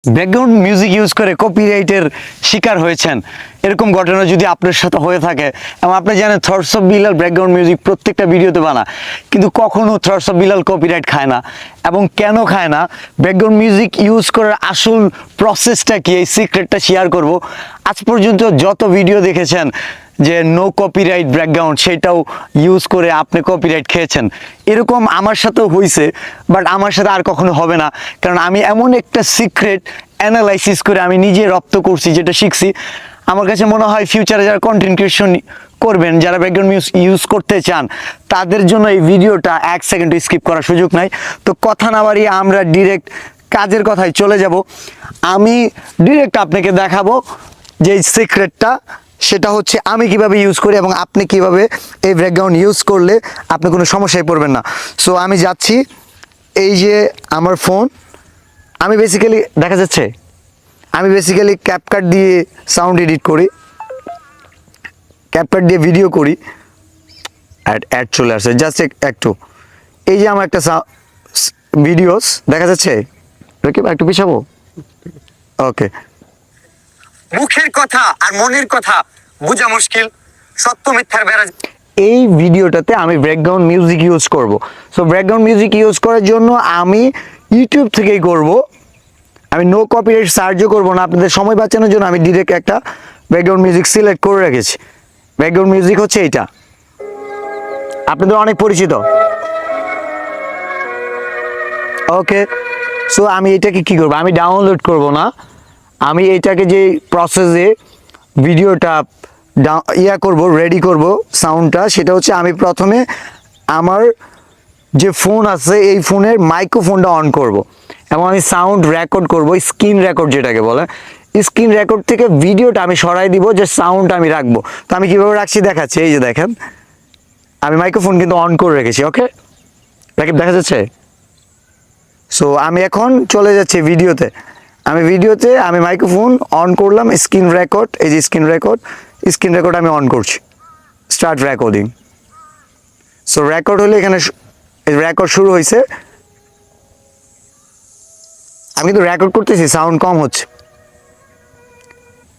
Background music use করে কপিরাইটের শিকার হয়েছেন, এরকম ঘটনা যদি আপনার সাথে হয়ে থাকে, এবং আপনি জানেন thoughts of Bilal background music প্রত্যেকটা ভিডিওতে বানা, কিন্তু কখনো থটস অফ বিলাল কপিরাইট খায় না। এবং কেন খায় না, ব্যাকগ্রাউন্ড মিউজিক ইউজ করার আসল প্রসেসটা কি, এই সিক্রেটটা শেয়ার করব। আজ পর্যন্ত যত ভিডিও দেখেছেন যে নো কপিরাইট ব্যাকগ্রাউন্ড, সেটাও ইউজ করে আপনি কপিরাইট খেয়েছেন। এরকম আমার সাথেও হয়েছে, বাট আমার সাথে আর কখনো হবে না, কারণ আমি এমন একটা সিক্রেট অ্যানালাইসিস করে আমি নিজে রপ্ত করছি, যেটা শিখছি। আমার কাছে মনে হয় ফিউচারে যারা কন্টেন্ট ক্রিয়েশন করবেন, যারা ব্যাকগ্রাউন্ড ইউজ করতে চান, তাদের জন্য এই ভিডিওটা 1 সেকেন্ড স্কিপ করার সুযোগ নাই। তো কথা না বাড়িয়ে আমরা ডিরেক্ট কাজের কথায় চলে যাব। আমি ডিরেক্ট আপনাকে দেখাবো যে সিক্রেটটা, সেটা হচ্ছে আমি কিভাবে ইউজ করি এবং আপনি কিভাবে এই ব্যাকগ্রাউন্ড ইউজ করলে আপনি কোনো সমস্যায় পড়বেন না। সো আমি যাচ্ছি, এই যে আমার ফোন, আমি বেসিক্যালি দেখা যাচ্ছে আমি বেসিক্যালি ক্যাপকাট দিয়ে সাউন্ড এডিট করি, ক্যাপকাট দিয়ে ভিডিও করি। অ্যাড চলে আসছে জাস্ট একটু। এই যে আমার একটা ভিডিওস দেখা যাচ্ছে, একটু পিছাবো, ওকে। মুখের কথা আর মনের কথা বোঝা মুশকিল, সত্য মিথ্যার বেড়া। এই ভিডিওটাতে আমি ব্যাকগ্রাউন্ড মিউজিক ইউজ করব। সো ব্যাকগ্রাউন্ড মিউজিক ইউজ করার জন্য আমি ইউটিউব থেকেই করব, আমি নো কপিরাইট সার্চও করবো না। আপনাদের সময় বাঁচানোর জন্য আমি ডিরেক্ট একটা ব্যাকগ্রাউন্ড মিউজিক সিলেক্ট করে রেখেছি। ব্যাকগ্রাউন্ড মিউজিক হচ্ছে এইটা, আপনাদের অনেক পরিচিত। ওকে, সো আমি এটাকে কি করব, আমি ডাউনলোড করব না, আমি এটাকে যে প্রসেসে ভিডিওটা করব, রেডি করব সাউন্ডটা, সেটা হচ্ছে আমি প্রথমে আমার যে ফোন আছে এই ফোনের মাইক্রোফোনটা অন করব এবং আমি সাউন্ড রেকর্ড করব, স্ক্রিন রেকর্ড যেটাকে বলে। স্ক্রিন রেকর্ড থেকে ভিডিওটা আমি সরাই দিব, যে সাউন্ডটা আমি রাখবো। তো আমি কীভাবে রাখছি দেখাচ্ছি, এই যে দেখেন আমি মাইক্রোফোন কিন্তু অন করে রেখেছি। ওকে, দেখা যাচ্ছে। সো আমি এখন চলে যাচ্ছি ভিডিওতে, আমি মাইক্রোফোন অন করলাম, স্ক্রিন রেকর্ড, এই যে স্ক্রিন রেকর্ড আমি অন করছি, স্টার্ট রেকর্ডিং। সো রেকর্ড হলে এখানে রেকর্ড শুরু হয়েছে, আমি কিন্তু রেকর্ড করতেছি, সাউন্ড কম হচ্ছে।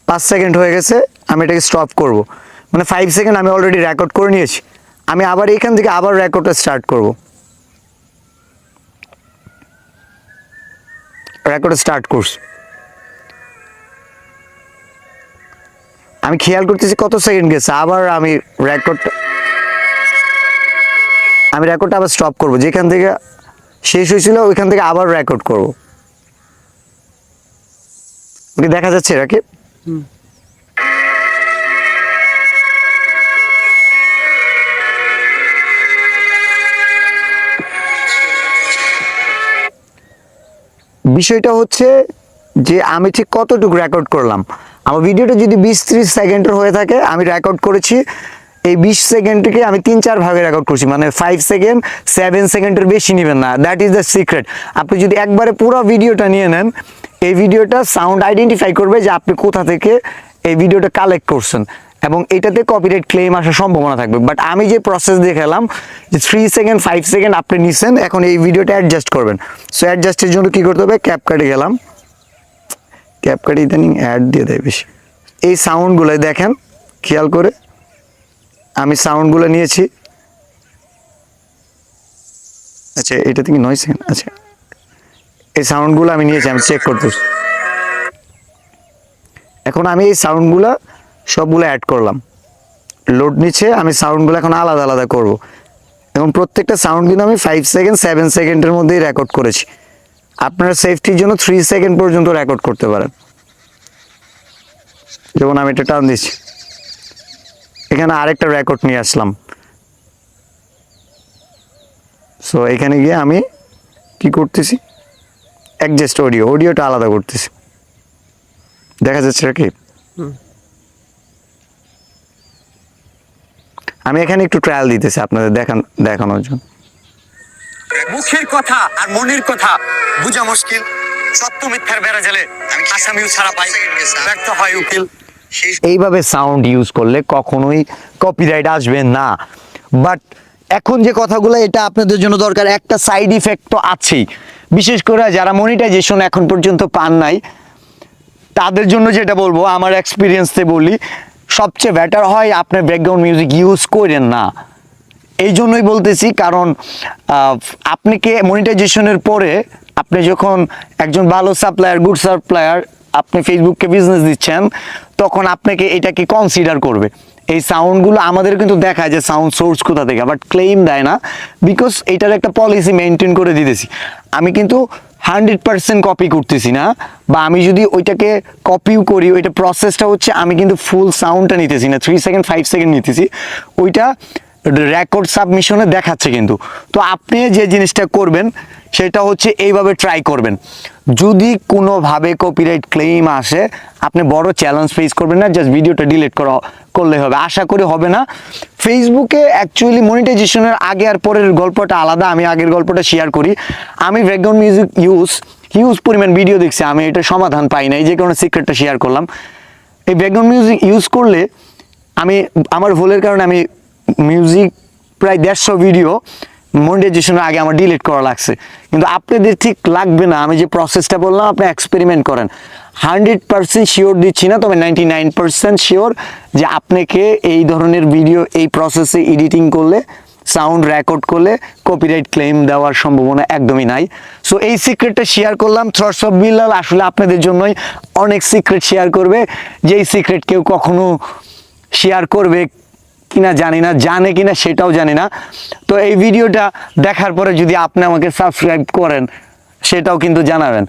5 সেকেন্ড হয়ে গেছে, আমি এটাকে স্টপ করব, মানে 5 সেকেন্ড আমি অলরেডি রেকর্ড করে নিয়েছি। আমি আবার এখান থেকে আবার রেকর্ডটা স্টার্ট করব, রেকর্ড স্টার্ট করছি। আমি খেয়াল করতেছি কত সেকেন্ড গেছে, আবার আমি রেকর্ডটা আবার স্টপ করব, যেখান থেকে শেষ হয়েছিল ওইখান থেকে আবার রেকর্ড করব। ওকে, দেখা যাচ্ছে রাকিব? বিষয়টা হচ্ছে যে আমি ঠিক কতটুকু রেকর্ড করলাম। আমার ভিডিওটা যদি 20-30 সেকেন্ডের হয়ে থাকে, আমি রেকর্ড করেছি এই 20 সেকেন্ডকে আমি 3-4 ভাগে রেকর্ড করছি, মানে 5 সেকেন্ড 7 সেকেন্ডের বেশি নেবেন না। That is the secret. আপনি যদি একবারে পুরো ভিডিওটা নিয়ে নেন, এই ভিডিওটা সাউন্ড আইডেন্টিফাই করবে যে আপনি কোথা থেকে এই ভিডিওটা কালেক্ট করছেন, এবং এটাতে কপিরাইট ক্লেম আসার সম্ভাবনা থাকবে। বাট আমি যে প্রসেস দেখালাম যে 3 সেকেন্ড 5 সেকেন্ড আপনি নিছেন, এখন এই ভিডিওটা অ্যাডজাস্ট করবেন। সো অ্যাডজাস্টের জন্য কী করতে হবে, ক্যাপকাটে গেলাম, ক্যাপকাটে ইদানিং অ্যাড দিয়ে দেয় বেশি। এই সাউন্ডগুলো দেখেন খেয়াল করে, আমি সাউন্ডগুলো নিয়েছি। আচ্ছা, এটা থেকে 9 সেকেন্ড। আচ্ছা, এই সাউন্ডগুলো আমি নিয়েছি, আমি চেক করতেছি। এখন আমি এই সাউন্ডগুলো সবগুলো অ্যাড করলাম, লোড নিচ্ছে। আমি সাউন্ডগুলো এখন আলাদা আলাদা করব। এখন প্রত্যেকটা সাউন্ড কিন্তু আমি 5 সেকেন্ড 7 সেকেন্ডের মধ্যেই রেকর্ড করেছি। আপনারা সেফটির জন্য 3 সেকেন্ড পর্যন্ত রেকর্ড করতে পারেন। যেমন আমি এটা টান দিচ্ছি, এখানে আরেকটা রেকর্ড নিয়ে আসলাম। সো এখানে গিয়ে আমি কি করতেছি, অ্যাডজাস্ট অডিওটা আলাদা করতেছি। দেখা যাচ্ছে কি, আমি এখানে একটু ট্রায়াল দিতেছি আপনাদের দেখানোর জন্য। মুখের কথা আর মনের কথা বোঝা মুশকিল, সত্য মিথ্যার বেড়া জালে আসামিও ছাড়া পাই, ব্যর্থ হয় উকিল। এইভাবে সাউন্ড ইউজ করলে কখনোই কপিরাইট আসবে না। বাট এখন যে কথাগুলো, এটা আপনাদের জন্য দরকার, একটা সাইড ইফেক্ট তো আছেই। বিশেষ করে যারা মনিটাইজেশন এখন পর্যন্ত পান নাই তাদের জন্য যেটা বলবো, আমার এক্সপিরিয়েন্সে বলি, সবচেয়ে বেটার হয় আপনার ব্যাকগ্রাউন্ড মিউজিক ইউজ করেন না। এই জন্যই বলতেছি, কারণ আপনাকে মনিটাইজেশনের পরে আপনি যখন একজন ভালো সাপ্লায়ার, গুড সাপ্লায়ার, আপনি ফেসবুককে বিজনেস দিচ্ছেন, তখন আপনাকে এটাকে কনসিডার করবে। এই সাউন্ডগুলো আমাদের কিন্তু দেখায় যে সাউন্ড সোর্স কোথা থেকে, বাট ক্লেম দেয় না, বিকজ এটার একটা পলিসি মেনটেন করে দিতেছি। আমি কিন্তু 100% কপি করতেছি না, বা আমি যদি ওইটাকে কপিও করি, ওইটা প্রসেসটা হচ্ছে আমি কিন্তু ফুল সাউন্ডটা নিতেছি না, 3 সেকেন্ড 5 সেকেন্ড নিতেছি, ওইটা রেকর্ড সাবমিশনে দেখাচ্ছে কিন্তু। তো আপনি যে জিনিসটা করবেন সেটা হচ্ছে এইভাবে ট্রাই করবেন। যদি কোনোভাবে কপিরাইট ক্লেম আসে, আপনি বড় চ্যালেঞ্জ ফেস করবেন না, জাস্ট ভিডিওটা ডিলিট করলে হবে। আশা করি হবে না। ফেসবুকে অ্যাকচুয়ালি মনিটাইজেশনের আগে আর পরের গল্পটা আলাদা, আমি আগের গল্পটা শেয়ার করি। আমি ব্যাকগ্রাউন্ড মিউজিক হিউজ পরিমাণ ভিডিও দেখছি, আমি এটা সমাধান পাই নাই, যে কারণে সিক্রেটটা শেয়ার করলাম। এই ব্যাকগ্রাউন্ড মিউজিক ইউজ করলে আমার ভুলের কারণে আমি মিউজিক প্রায় 150 ভিডিও মনিটাইজেশনের আগে আমার ডিলিট করা লাগছে। কিন্তু আপনাদের ঠিক লাগবে না, আমি যে প্রসেসটা বললাম আপনি এক্সপেরিমেন্ট করেন। 100% শিওর দিচ্ছি না, তবে 99% শিওর যে আপনাকে এই ধরনের ভিডিও এই প্রসেসে এডিটিং করলে, সাউন্ড রেকর্ড করলে কপিরাইট ক্লেম দেওয়ার সম্ভাবনা একদমই নাই। সো এই সিক্রেটটা শেয়ার করলাম। থটস অফ বিল্লাল আসলে আপনাদের জন্যই অনেক সিক্রেট শেয়ার করবে, যেই সিক্রেট কেউ কখনো শেয়ার করবে কিনা জানি না, জানে কিনা সেটাও জানি না। তো এই ভিডিওটা দেখার পরে যদি আপনি আমাকে সাবস্ক্রাইব করেন, সেটাও কিন্তু জানাবেন।